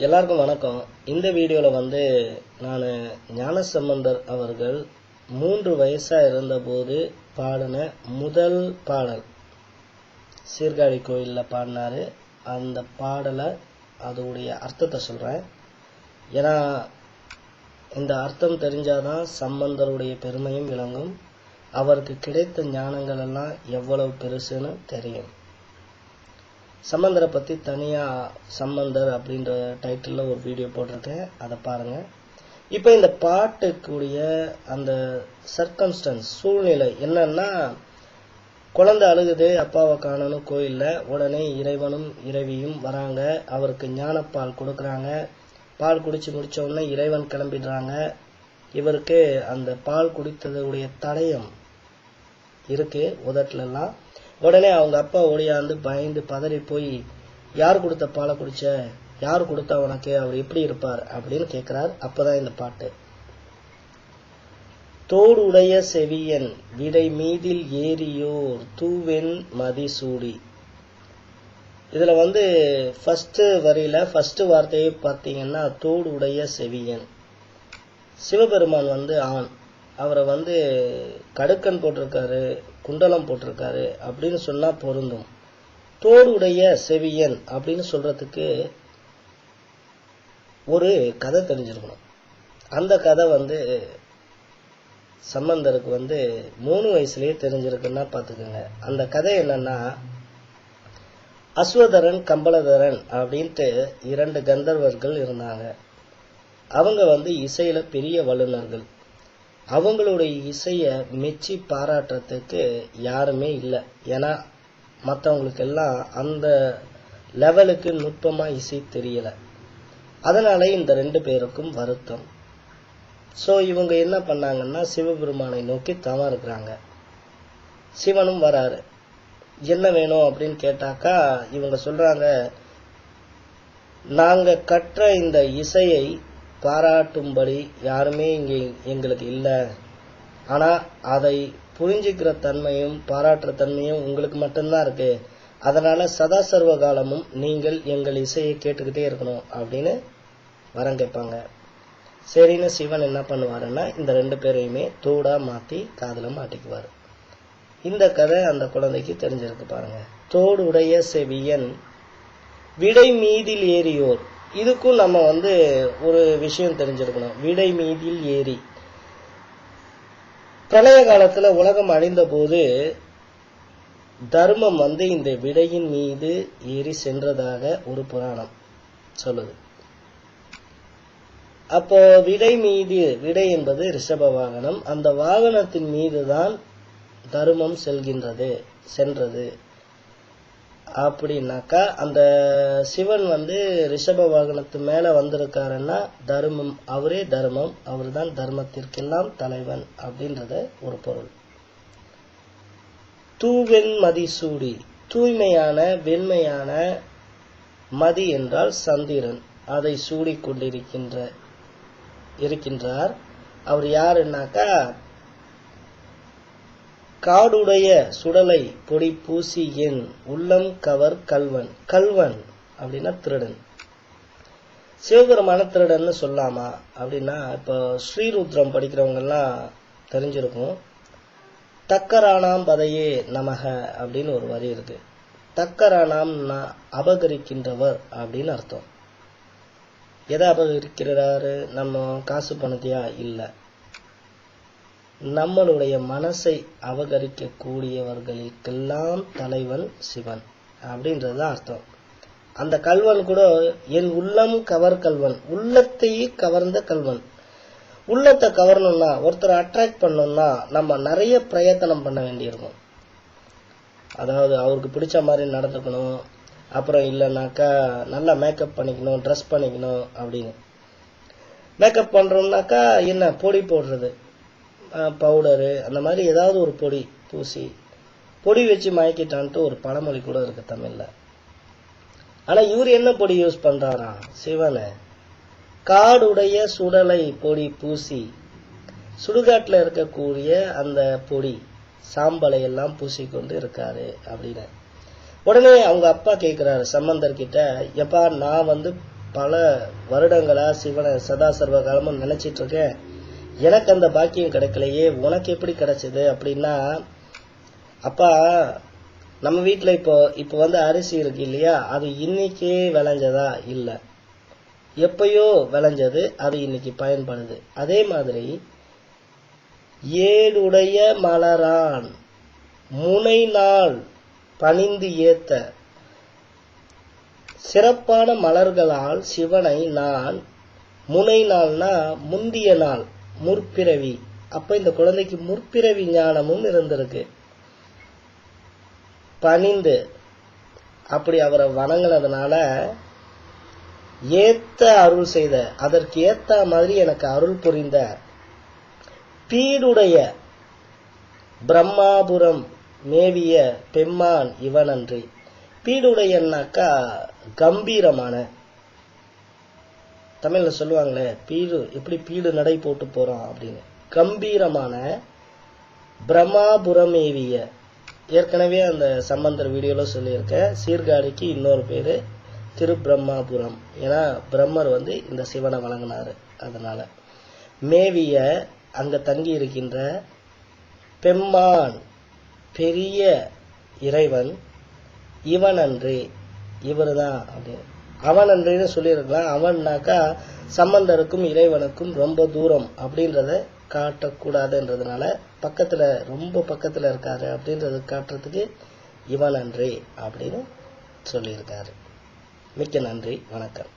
எல்லாருக்கும் வணக்கம். இந்த வீடியோவில் நான் ஞானசம்பந்தர் அவர்கள் 3 வயசாக இருந்தபோது பாடின முதல் பாடல் சீர்காழி கோயிலில் பாடினார். அந்த பாடலை அதோடைய அர்த்தத்தை சொல்கிறேன். ஏன்னா இந்த அர்த்தம் தெரிஞ்சாதான் சம்பந்தருடைய பெருமையும் விளங்கும். அவருக்கு கிடைத்த ஞானங்கள் எல்லாம் எவ்வளவு பெருசுன்னு தெரியும். சம்பந்தரை பற்றி தனியாக சம்பந்தர் அப்படின்ற டைட்டிலில் ஒரு வீடியோ போட்டிருக்கேன், அதை பாருங்கள். இப்போ இந்த பாட்டுக்குரிய அந்த சர்க்கம்ஸ்டன்ஸ் சூழ்நிலை என்னன்னா, குழந்தை அழுகுது, அப்பாவை காணணும் கோயிலில். உடனே இறைவனும் இறைவியும் வராங்க, அவருக்கு ஞானப்பால் கொடுக்குறாங்க. பால் குடிச்சு முடித்த உடனே இறைவன் கிளம்பிடுறாங்க. இவருக்கு அந்த பால் குடித்ததுடைய தடயம் இருக்கு உதட்டுலலாம். உடனே அவங்க அப்பா ஓடியாந்து பயந்து பதறி போய், யார் கொடுத்த பாலை குடிச்ச, யார் கொடுத்தா உனக்கு, அவர் எப்படி இருப்பார் அப்படின்னு கேட்கிறார். அப்பதான் இந்த பாட்டு. தோடு உடைய செவியன் விடை மீதில் ஏறியோர் தூவெண் மதிசூடி. இதுல ஃபர்ஸ்ட் வரியில ஃபர்ஸ்ட் வார்த்தையை பார்த்தீங்கன்னா, தோடு உடைய செவியன். சிவபெருமான் ஆண், அவரை கடுக்கன் போட்டிருக்காரு, குண்டலம் போட்டிருக்காரு அப்படின்னு சொன்னா பொருந்தும். தோடுடைய செவியன் அப்படின்னு சொல்றதுக்கு ஒரு கதை தெரிஞ்சிருக்கணும். அந்த கதை சம்பந்தருக்கு 3 வயசுலயே தெரிஞ்சிருக்குன்னா பாத்துக்கோங்க. அந்த கதை என்னன்னா, அஸ்வதரன் கம்பளதரன் அப்படின்ட்டு 2 கந்தர்வர்கள் இருந்தாங்க. அவங்க இசையில பெரிய வல்லுநர்கள். அவங்களுடைய இசையை மெச்சி பாராட்டுறதுக்கு யாருமே இல்லை. ஏன்னா மற்றவங்களுக்கு எல்லாம் அந்த லெவலுக்கு நுட்பமாக இசை தெரியலை. அதனால இந்த 2 பேருக்கும் வருத்தம். ஸோ இவங்க என்ன பண்ணாங்கன்னா, சிவபெருமானை நோக்கி தவம் இருக்கிறாங்க. சிவனும் வராரு. என்ன வேணும் அப்படின்னு கேட்டாக்கா, இவங்க சொல்றாங்க, நாங்க கற்ற இந்த இசையை பாராட்டும்படி யாருமே இங்கே எங்களுக்கு இல்லை. ஆனால் அதை புரிஞ்சுக்கிற தன்மையும் பாராட்டுற தன்மையும் உங்களுக்கு மட்டும்தான் இருக்கு. அதனால சதா சர்வ காலமும் நீங்கள் எங்கள் இசையை கேட்டுக்கிட்டே இருக்கணும் அப்படின்னு வரம் கேட்பாங்க. சரின்னு சிவன் என்ன பண்ணுவாருன்னா, இந்த 2 பேரையுமே தோடா மாற்றி காதில் மாட்டிக்குவார். இந்த கதை அந்த குழந்தைக்கு தெரிஞ்சிருக்கு பாருங்க. தோடு உடைய செவியன் விடை மீதில் ஏறியோர். இதுக்கும் நம்ம ஒரு விஷயம் தெரிஞ்சிருக்கணும். விடை மீதில் ஏறி, பிரளய காலத்துல உலகம் அழிந்த போது தர்மம் இந்த விடையின் மீது ஏறி சென்றதாக ஒரு புராணம் சொல்லுது. அப்போ விடை மீது, விடை என்பது ரிஷப வாகனம், அந்த வாகனத்தின் மீதுதான் தர்மம் சென்றது அப்படின்னாக்கா, அந்த சிவன் ரிஷப வாகனத்து மேல வந்திருக்காருன்னா தர்மம், அவரே தர்மம், அவர் தான் தர்மத்திற்கெல்லாம் தலைவன் அப்படின்றத ஒரு பொருள். தூவெண் மதிசூடி, தூய்மையான வெண்மையான, மதி என்றால் சந்திரன், அதை இருக்கின்றார். அவர் யாருன்னாக்கா, காடுடைய சுடலை பொடி பூசி என் உள்ளம் கவர் கல்வன். கல்வன் அப்படின்னா திருடன். சிவபெருமான திருடன்னு சொல்லாமா அப்படின்னா, இப்போ ஸ்ரீருத்ரம் படிக்கிறவங்க எல்லாம் தெரிஞ்சிருக்கும். தக்கரானாம் பதையே நமக அப்படின்னு ஒரு வரி இருக்கு. தக்கரானாம் அபகரிக்கின்றவர் அப்படின்னு அர்த்தம். எதை அபகரிக்கிறாரு? நம்ம காசு பணத்தையா? இல்லை, நம்மளுடைய மனசை அபகரிக்க கூடியவர்களுக்கெல்லாம் தலைவன் சிவன் அப்படின்றது அர்த்தம். அந்த கல்வன் கூட என் உள்ளம் கவர் கல்வன், உள்ளத்தையே கவர்ந்த கல்வன். உள்ளத்தை கவரணும்னா, ஒருத்தரை அட்ராக்ட் பண்ணணும்னா நம்ம நிறைய பிரயத்தனம் பண்ண வேண்டியிருக்கும். அதாவது அவருக்கு பிடிச்ச மாதிரி நடந்துக்கணும், அப்புறம் இல்லைனாக்கா நல்லா மேக்கப் பண்ணிக்கணும், ட்ரெஸ் பண்ணிக்கணும் அப்படின்னு. மேக்கப் பண்றோம்னாக்கா என்ன, பொடி போடுறது, பவுடரு, அந்த மாதிரி ஏதாவது ஒரு பொடி பூசி பொடி வச்சு மயக்கிட்டான்ட்டு ஒரு பழமொழி கூட இருக்கு தமிழ்ல. ஆனா இவர் என்ன பொடி யூஸ் பண்றாரா? சிவனை காடுடைய சுடலை பொடி பூசி, சுடுகாட்டுல இருக்கக்கூடிய அந்த பொடி சாம்பலை எல்லாம் பூசிக்கொண்டு இருக்காரு அப்படின்னு. உடனே அவங்க அப்பா கேட்கிறாரு சம்பந்தர் கிட்ட, எப்பா நான் பல வருடங்களா சிவனை சதா சர்வ காலமும் நினைச்சிட்டு இருக்கேன், எனக்கு அந்த பாக்கியம் கிடைக்கலையே, உனக்கு எப்படி கிடைச்சது அப்படின்னா, அப்பா நம்ம வீட்டில் இப்போ வந்து அரிசி இருக்கு இல்லையா, அது இன்னைக்கே விளைஞ்சதா இல்லை, எப்பயோ விளைஞ்சது, அது இன்னைக்கு பயன்படுது. அதே மாதிரி ஏடுடைய மலரான் முனை நாள் பணிந்து ஏத்த சிறப்பான மலர்களால் சிவனை நான் முனை நாள்னா முந்திய நாள், முற்பிறவி. அப்ப இந்த குழந்தைக்கு முற்பிறவி ஞானமும் இருந்திருக்கு. பணிந்து அப்படி அவரை வணங்கினதுனால ஏத்த அருள் செய்த, அதற்கு ஏத்த மாதிரி எனக்கு அருள் புரிந்த பீடுடைய பிரம்மாபுரம் மேவிய பெம்மான் இவனன்றி. பீடுடையன்னாக்கா கம்பீரமான, தமிழ்ல சொல்லுவாங்களே பீடு எப்படி பீடு நடை போட்டு போறோம் அப்படின்னு, கம்பீரமான பிரம்மாபுரமேவிய. ஏற்கனவே அந்த சம்பந்தர் வீடியோல சொல்லியிருக்கேன், சீர்காழிக்கு இன்னொரு பேரு திருபிரம்மாபுரம். ஏன்னா பிரம்மர் வந்து இந்த சிவனை வழங்கினாரு. அதனால மேவிய அங்க தங்கி இருக்கின்ற பெம்மான் பெரிய இறைவன் இவன் அன்றி, இவர் தான் அப்படின்னு. அவன் அன்றின்னு சொல்லியிருக்கலாம். அவன்னாக்கா சம்பந்தருக்கும் இறைவனுக்கும் ரொம்ப தூரம் அப்படின்றத காட்டக்கூடாதுன்றதுனால பக்கத்துல, ரொம்ப பக்கத்துல இருக்காரு அப்படின்றத காட்டுறதுக்கு இவன் அன்றி அப்படின்னு சொல்லியிருக்காரு. மிக்க நன்றி, வணக்கம்.